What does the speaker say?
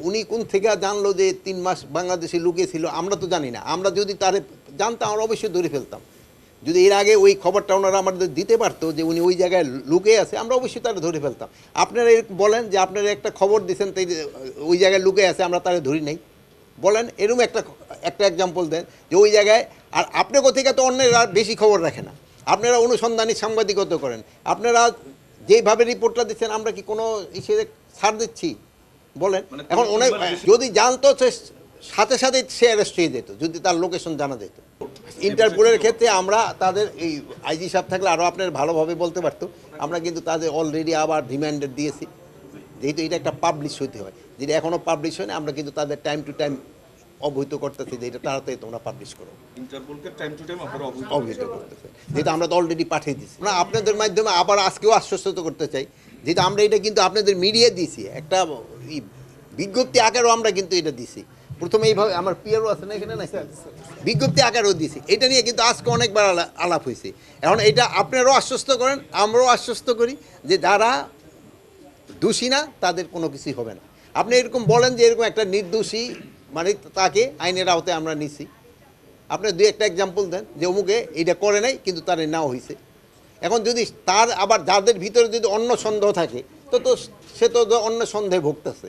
উনি কোন থেকে জানলো যে 3 মাস বাংলাদেশে লুকিয়েছিল আমরা তো জানি না। আমরা যদি তারে জানতাম আমরা অবশ্যই ধরে ফেলতাম। যদি এর আগে ওই খবরটা ওনারা আমাদের দিতে পারতো যে উনি ওই জায়গায় লুকিয়ে আছে, আমরা অবশ্যই তারা ধরে ফেলতাম। আপনারা বলেন যে আপনারা একটা খবর দিচ্ছেন তাই ওই জায়গায় লুকিয়ে আছে আমরা তারা ধরি নাই, বলেন এরকম একটা এক্সাম্পল দেন যে ওই জায়গায়। আর আপনি কোথেকে তো অন্যেরা বেশি খবর রাখে না, আপনারা অনুসন্ধানী সাংবাদিকতা করেন, আপনারা যেভাবে রিপোর্টটা দিচ্ছেন আমরা কি কোনো হিসেবে ছাড় দিচ্ছি বলেন? এখন অনেক যদি জানতো সাথে সাথে সে অ্যারেস্ট হয়ে যেত যদি তার লোকেশন জানা যেত। ইন্টারপোলের ক্ষেত্রে আমরা তাদের এই আইজি সাহেব থাকলে আরও আপনার ভালোভাবে বলতে পারতো, আমরা কিন্তু তাদের অলরেডি আবার রিমাইন্ডার দিয়েছি, যেহেতু এটা একটা পাবলিশ হইতে হয়, যেটা এখনও পাবলিশ হয়নি আমরা কিন্তু তাদের টাইম টু টাইম অবহিত করতেছি যে এটা তাড়াতাড়ি তোমরা পাবলিশ করো। ইন্টারপোলকে টাইম টু টাইম আপনারা অবহিত করতেছে, যেহেতু আমরা তো অলরেডি পাঠিয়ে দিচ্ছি। আমরা আপনাদের মাধ্যমে আবার আজকেও আশ্বস্ত করতে চাই, যেহেতু আমরা এটা কিন্তু আপনাদের মিডিয়া দিয়েছি, একটা বিজ্ঞপ্তি আকারেও আমরা কিন্তু এটা দিছি। প্রথমে এইভাবে আমার পিয়ারও আছে না এখানে, না বিজ্ঞপ্তি আকারেও দিছি। এটা নিয়ে কিন্তু আজকে অনেকবার আলাপ হয়েছে। এখন এটা আপনারাও আশ্বস্ত করেন, আমরাও আশ্বস্ত করি যে যারা দোষী না তাদের কোনো কিছুই হবে না। আপনি এরকম বলেন যে এরকম একটা নির্দোষী মানে তাকে আইনের আওতায় আমরা নিছি, আপনি দুই একটা এক্সাম্পল দেন যে অমুকে এইটা করে নাই কিন্তু তার নাও হয়েছে। এখন যদি তার আবার যাদের ভিতরে যদি অন্য সন্দেহ থাকে তো সে তো অন্য সন্দেহে ভুগতেছে।